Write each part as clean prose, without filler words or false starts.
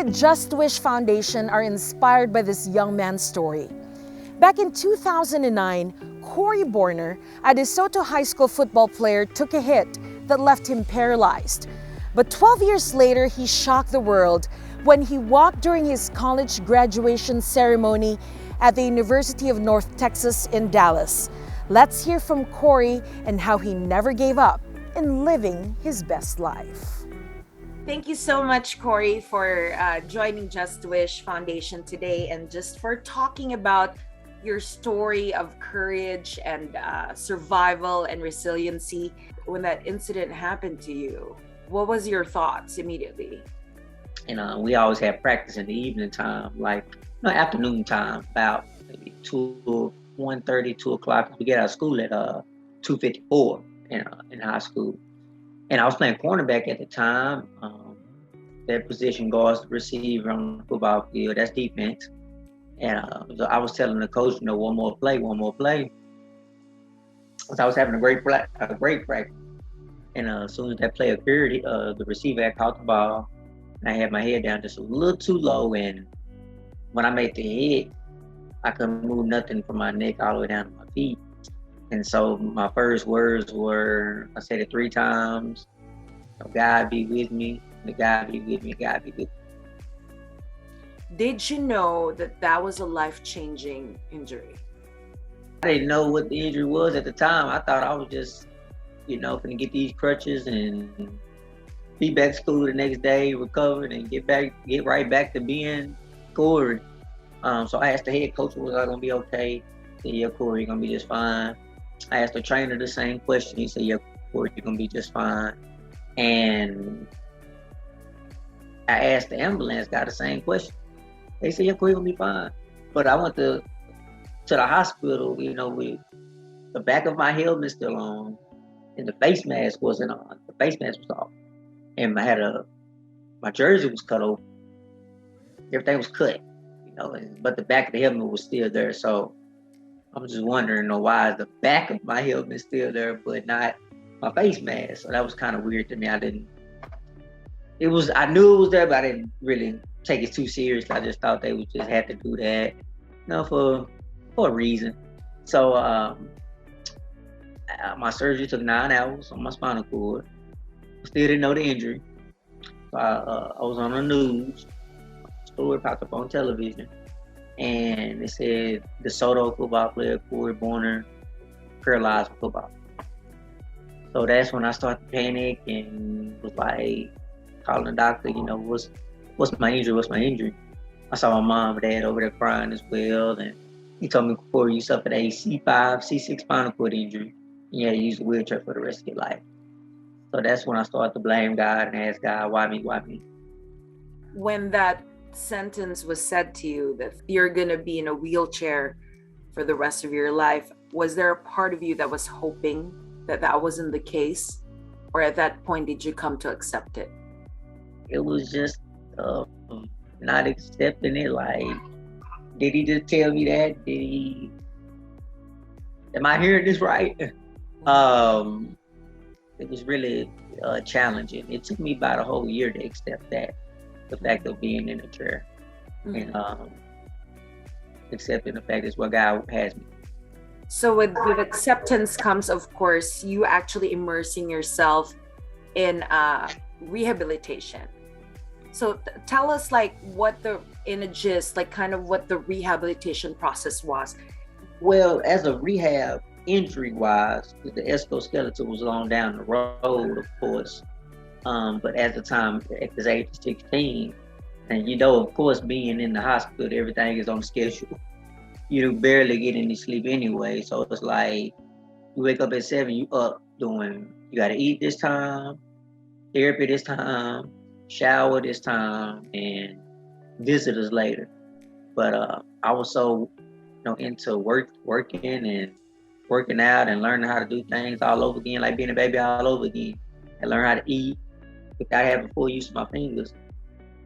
at Just Wish Foundation are inspired by this young man's story. Back in 2009, Corey Borner, a DeSoto High School football player, took a hit that left him paralyzed. But 12 years later, he shocked the world when he walked during his college graduation ceremony at the University of North Texas in Dallas. Let's hear from Corey and how he never gave up in living his best life. Thank you so much, Corey, for joining Just Wish Foundation today and just for talking about your story of courage and survival and resiliency when that incident happened to you. What was your thoughts immediately? And we always had practice in the evening time, like afternoon time, about maybe 1:30, 2 o'clock. We get out of school at 2:54 in high school. And I was playing cornerback at the time. That position guards the receiver on the football field. That's defense. And so I was telling the coach, one more play. So I was having a great practice. And as soon as that play occurred, the receiver had caught the ball. And I had my head down just a little too low. And when I made the hit, I couldn't move nothing from my neck all the way down to my feet. And so my first words were, I said it 3 times, God be with me, God be with me, God be with me. Did you know that that was a life-changing injury? I didn't know what the injury was at the time. I thought I was just, gonna get these crutches and be back to school the next day, recovered, and get right back to being Corey. So I asked the head coach, was I gonna be okay? He said, yeah, Corey, you're gonna be just fine. I asked the trainer the same question. He said, yeah, Corey, you're gonna be just fine. And I asked the ambulance guy the same question. They said, yeah, Corey, you're gonna be fine. But I went to the hospital, with the back of my helmet still on, and the face mask wasn't on. The face mask was off. And my jersey was cut open. Everything was cut, but the back of the helmet was still there. So I'm just wondering, why is the back of my helmet still there, but not my face mask? So that was kind of weird to me. I knew it was there, but I didn't really take it too seriously. I just thought they would just have to do that, for a reason. So my surgery took 9 hours on my spinal cord. Still didn't know the injury. So I was on the news. Story popped up on television, and it said DeSoto football player Corey Borner paralyzed from football. So that's when I started to panic and was like calling the doctor. What's my injury? I saw my mom and dad over there crying as well, and he told me, Corey, you suffered a C5, C6 spinal cord injury, and you had to use a wheelchair for the rest of your life. So that's when I started to blame God and ask God, why me? When that sentence was said to you that you're going to be in a wheelchair for the rest of your life, was there a part of you that was hoping that that wasn't the case? Or at that point, did you come to accept it? It was just not accepting it. Like, did he just tell me that? Am I hearing this right? It was really challenging. It took me about a whole year to accept that, the fact of being in a chair, and accepting the fact that's what God has me. So with acceptance comes, of course, you actually immersing yourself in rehabilitation. So tell us what the rehabilitation process was. Well, as a rehab injury-wise, the exoskeleton was on down the road, of course. But at the time, at the age of 16, and of course, being in the hospital, everything is on schedule. You barely get any sleep anyway. So it's like, you wake up at 7, you got to eat this time, therapy this time, shower this time, and visitors later. But I was so, into working and working out and learning how to do things all over again, like being a baby all over again, and learn how to eat without having full use of my fingers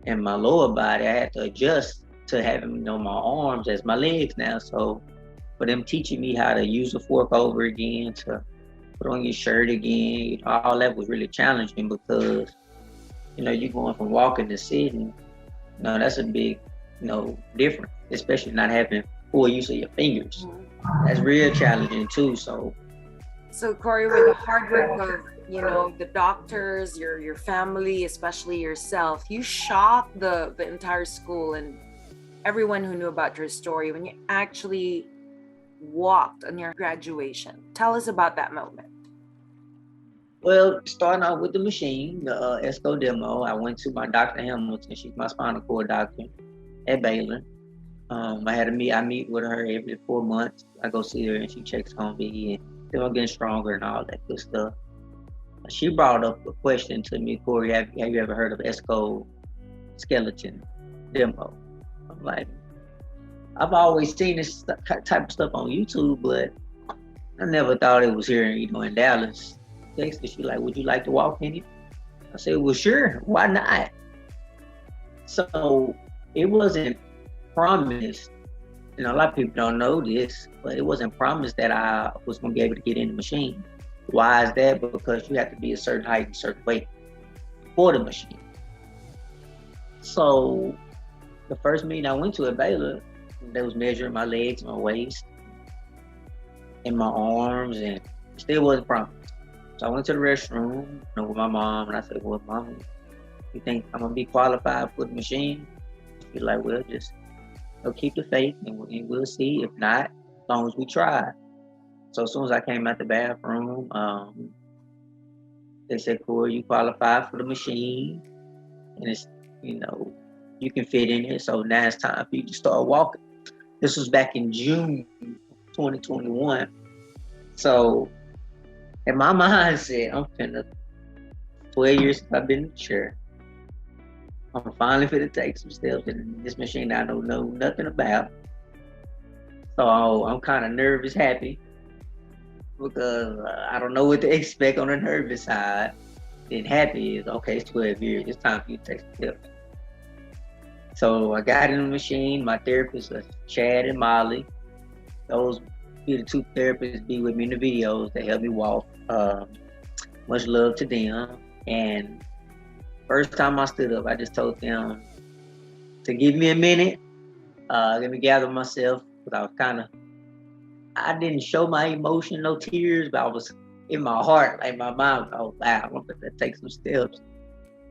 and my lower body. I had to adjust to having, my arms as my legs now. So for them teaching me how to use a fork over again, to put on your shirt again, all that was really challenging because, you're going from walking to sitting, No, that's a big, difference, especially not having full use of your fingers. That's real challenging too. So Corey, with the hard work of the doctors, your family, especially yourself, you shocked the entire school and everyone who knew about your story when you actually walked on your graduation. Tell us about that moment. well, starting out with the machine, the ESCO demo, I went to my Dr. Hamilton. She's my spinal cord doctor at Baylor. I meet with her every 4 months. I go see her and she checks on me and still I'm getting stronger and all that good stuff. She brought up a question to me, Corey, have you ever heard of ESCO skeleton demo? I'm like, I've always seen this type of stuff on YouTube, but I never thought it was here, in Dallas, Texas. She like, would you like to walk in it? I said, well, sure, why not? So it wasn't promised, a lot of people don't know this, but it wasn't promised that I was going to be able to get in the machine. Why is that? Because you have to be a certain height and certain weight for the machine. So the first meeting I went to at Baylor, they was measuring my legs, my waist, and my arms, and it still wasn't promised. So I went to the restroom with my mom, and I said, well, Mom, you think I'm going to be qualified for the machine? She's like, well, just keep the faith, and we'll see. If not, as long as we try. So as soon as I came out the bathroom, they said, Corey, you qualified for the machine, and it's, you can fit in it. So now it's time for you to start walking. This was back in June 2021. So in my mindset, I'm finna 12 years since I've been in the chair. I'm finally finna take some steps in this machine I don't know nothing about. So I'm kind of nervous, happy, because I don't know what to expect on the nervous side. Then happy is, okay, it's 12 years. It's time for you to take some steps. So I got in the machine. My therapists are Chad and Molly. Those be the two therapists be with me in the videos. They help me walk. Much love to them. And first time I stood up, I just told them to give me a minute. Let me gather myself, because I didn't show my emotion, no tears, but I was in my heart, like my mind, oh wow, I'm gonna take some steps.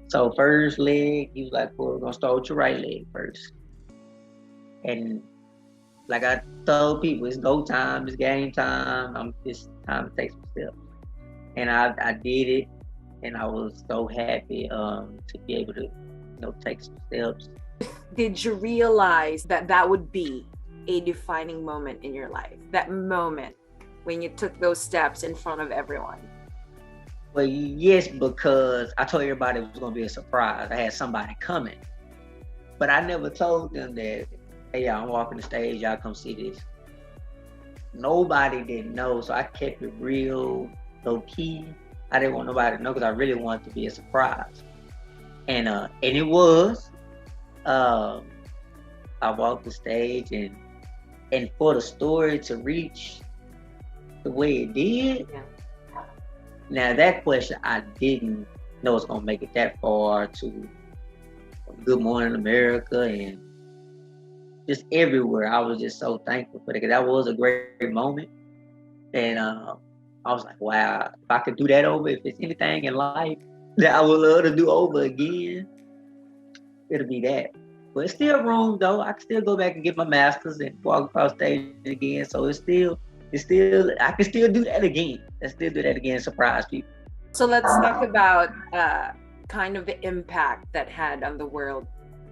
So first leg, he was like, well, we're gonna start with your right leg first. And like I told people, it's go time, it's game time. It's time to take some steps. And I did it, and I was so happy to be able to, take some steps. Did you realize that would be a defining moment in your life? That moment when you took those steps in front of everyone? Well, yes, because I told everybody it was going to be a surprise. I had somebody coming. But I never told them that, hey, y'all, I'm walking the stage. Y'all come see this. Nobody didn't know, so I kept it real, low key. I didn't want nobody to know because I really wanted to be a surprise. And it was. I walked the stage, and for the story to reach the way it did, now that question I didn't know it's gonna make it that far to Good Morning America and just everywhere. I was just so thankful for that, because that was a great moment. And I was like, wow, if I could do that over, if it's anything in life that I would love to do over again, it'll be that. But it's still room though. I can still go back and get my master's and walk across stage again. So I can still do that again. Let's still do that again, surprise people. So let's talk about kind of the impact that had on the world.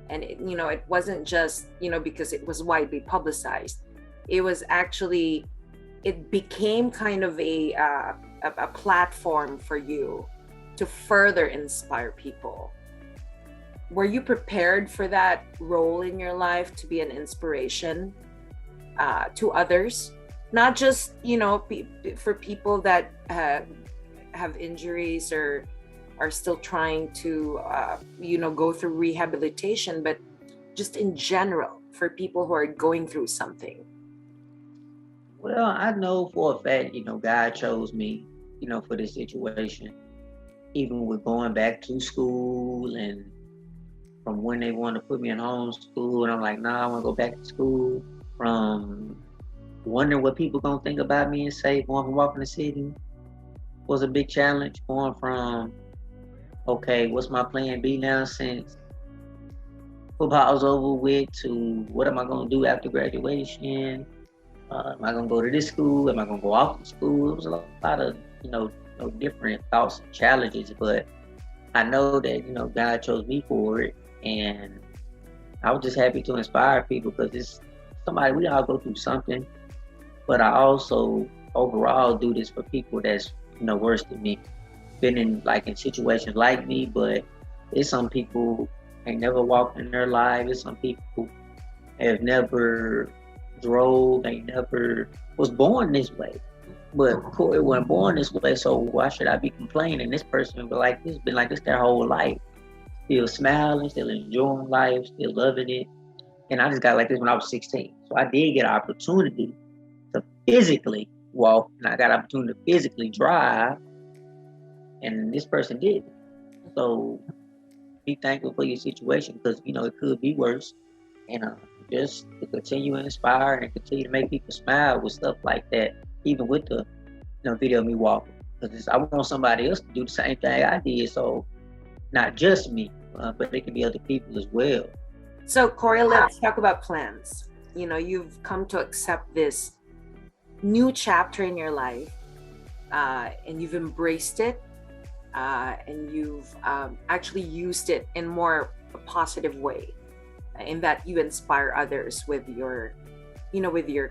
And it wasn't just, because it was widely publicized. It was actually, it became kind of a platform for you to further inspire people. Were you prepared for that role in your life, to be an inspiration to others? Not just, for people that have injuries or are still trying to, go through rehabilitation, but just in general, for people who are going through something? Well, I know for a fact, God chose me, for this situation. Even with going back to school and from when they want to put me in homeschool, and I'm like, nah, I want to go back to school. From wondering what people gonna think about me and say, going from walking the city was a big challenge. Going from, okay, what's my plan B now since football's over with, to what am I gonna do after graduation? Am I gonna go to this school? Am I gonna go off to school? It was a lot of, different thoughts and challenges, but I know that, God chose me for it. And I was just happy to inspire people, because it's somebody, we all go through something, but I also overall do this for people that's, worse than me. Been in situations like me, but it's some people ain't never walked in their life. It's some people have never drove, ain't never was born this way. But Corey wasn't born this way, so why should I be complaining? This person been like this their whole life. Still smiling, still enjoying life, still loving it. And I just got like this when I was 16. So I did get an opportunity to physically walk, and I got an opportunity to physically drive, and this person did. So be thankful for your situation, because it could be worse. And just to continue to inspire and continue to make people smile with stuff like that, even with the video of me walking, because I want somebody else to do the same thing I did. So not just me, but it can be other people as well. So Corey, let's talk about plans. You've come to accept this new chapter in your life, and you've embraced it, and you've actually used it in more a positive way, in that you inspire others with your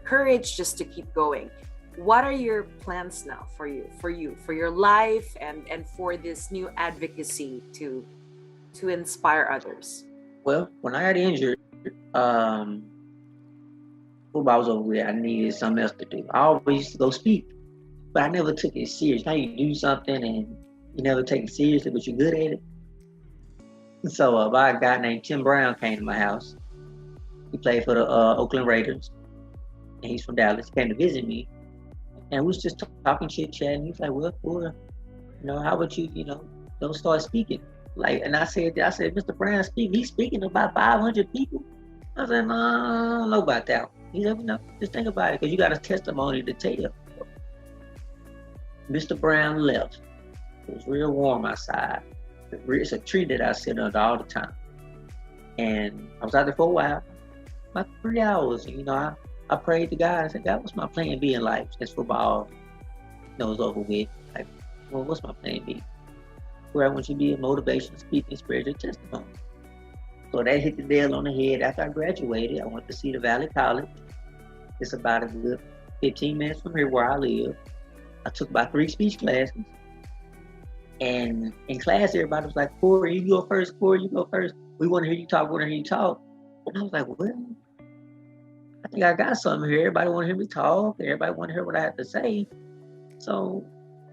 courage just to keep going. What are your plans now for your life, and for this new advocacy to inspire others? Well, when I got injured, football was over with. I needed something else to do. I always used to go speak, but I never took it serious. Now you do something and you never take it seriously, but you're good at it. So a guy named Tim Brown came to my house. He played for the Oakland Raiders, and he's from Dallas. He came to visit me, and we was just talking, chit chatting. He's like, "Well, boy, how about you, don't start speaking?" And I said, "Mr. Brown, he's speaking about 500 people." I said, "No, I don't know about that." He said, "Just think about it, because you got a testimony to tell." Mr. Brown left. It was real warm outside. It's a tree that I sit under all the time. And I was out there for a while, about 3 hours. And, I prayed to God. I said, "God, what's my plan B in life since football was over with? What's my plan B? Where I want you to be a motivation, speaking, spiritual testimony." So that hit the nail on the head. After I graduated, I went to Cedar Valley College. It's about a good 15 minutes from here where I live. I took about 3 speech classes. And in class, everybody was like, "Corey, you go first. Corey, you go first. We want to hear you talk. We want to hear you talk." And I was like, "Well, I think I got something here. Everybody want to hear me talk. Everybody want to hear what I have to say." So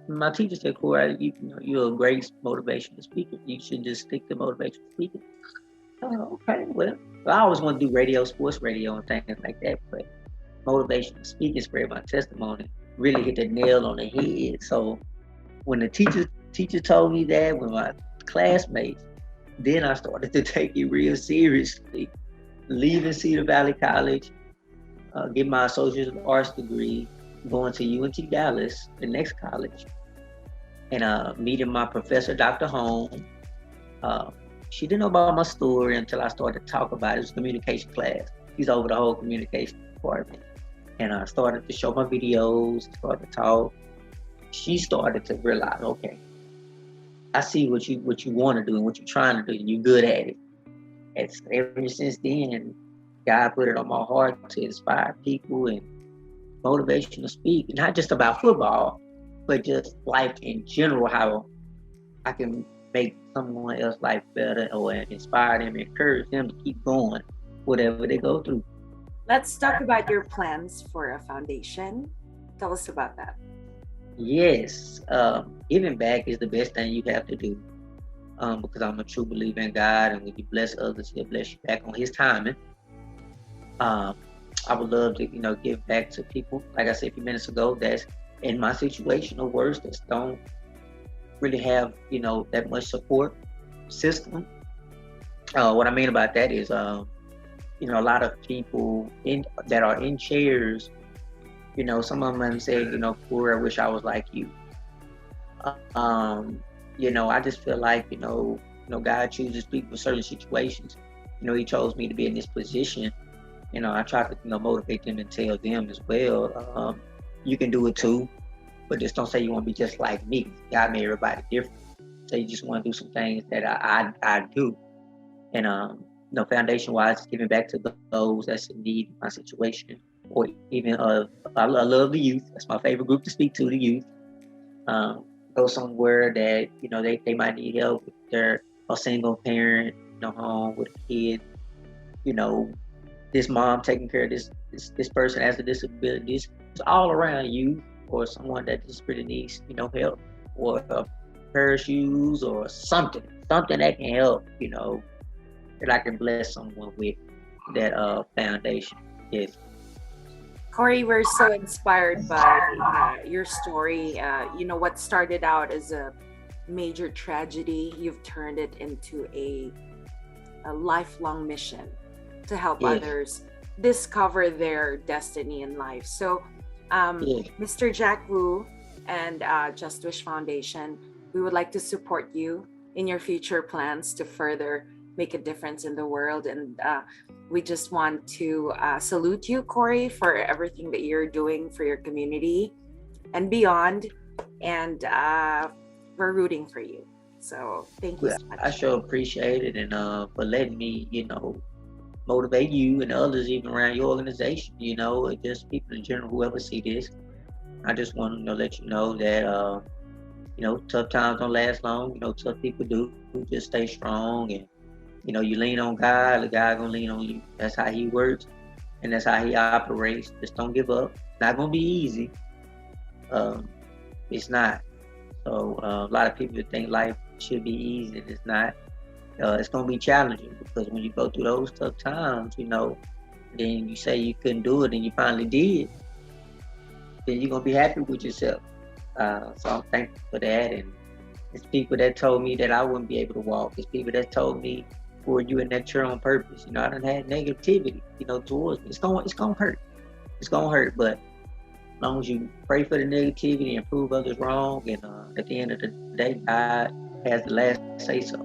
my teacher said, "Corey, you're a great motivational speaker. You should just stick to motivational speaking." Oh, okay. Well, I always want to do radio, sports radio, and things like that. But motivational speaking, spread my testimony, really hit the nail on the head. So when the teacher told me that, when my classmates, then I started to take it real seriously. Leaving Cedar Valley College, get my Associate of Arts degree, going to UNT Dallas, the next college, and meeting my professor, Dr. Holmes. She didn't know about my story until I started to talk about it. It was a communication class. He's over the whole communication department. And I started to show my videos, started to talk. She started to realize, okay, I see what you want to do and what you're trying to do, and you're good at it. And ever since then, God put it on my heart to inspire people and motivation to speak, not just about football, but just life in general, how I can make someone else's life better, or inspire them, encourage them to keep going, whatever they go through. Let's talk about your plans for a foundation. Tell us about that. Yes, giving back is the best thing you have to do, because I'm a true believer in God, and when you bless others, He'll bless you back on His timing. I would love to, give back to people, like I said a few minutes ago, that's in my situation or worse, that don't really have, that much support system. What I mean about that is, a lot of people that are in chairs, some of them say, Corey, I wish I was like you. I just feel like, God chooses people for certain situations. He chose me to be in this position. I try to, motivate them and tell them as well, you can do it too, but just don't say you want to be just like me. God made everybody different. So you just want to do some things that I do. And, foundation wise, giving back to those that's in need in my situation, or even, I love the youth. That's my favorite group to speak to, the youth. Go somewhere that, they might need help if they're a single parent, home with a kid, you know, this mom taking care of this person has a disability. It's all around you, or someone that just really needs, help, or a pair of shoes, or something that can help, that I can bless someone with, that foundation. Yes. Corey, we're so inspired by your story. What started out as a major tragedy, you've turned it into a lifelong mission to help Yes. others discover their destiny in life. So, Yes. Mr. Jack Wu and Just Wish Foundation, we would like to support you in your future plans to further make a difference in the world. And we just want to salute you, Corey, for everything that you're doing for your community and beyond. And we're rooting for you. So thank you Well, so much. I sure appreciate it, and for letting me, motivate you and others even around your organization, and just people in general, whoever see this. I just want to let you know that tough times don't last long. Tough people do. Just stay strong, and you lean on God, the God gonna lean on you. That's how He works, and that's how He operates. Just don't give up. It's not gonna be easy. Um, it's not. So a lot of people think life should be easy, and it's not. It's gonna be challenging, because when you go through those tough times, then you say you couldn't do it, and you finally did. Then you're gonna be happy with yourself. So I'm thankful for that, and it's people that told me that I wouldn't be able to walk. It's people that told me, "For you in that chair on purpose." I done had negativity, towards me. It's gonna hurt. It's gonna hurt, but as long as you pray for the negativity and prove others wrong, and at the end of the day, God has the last say so.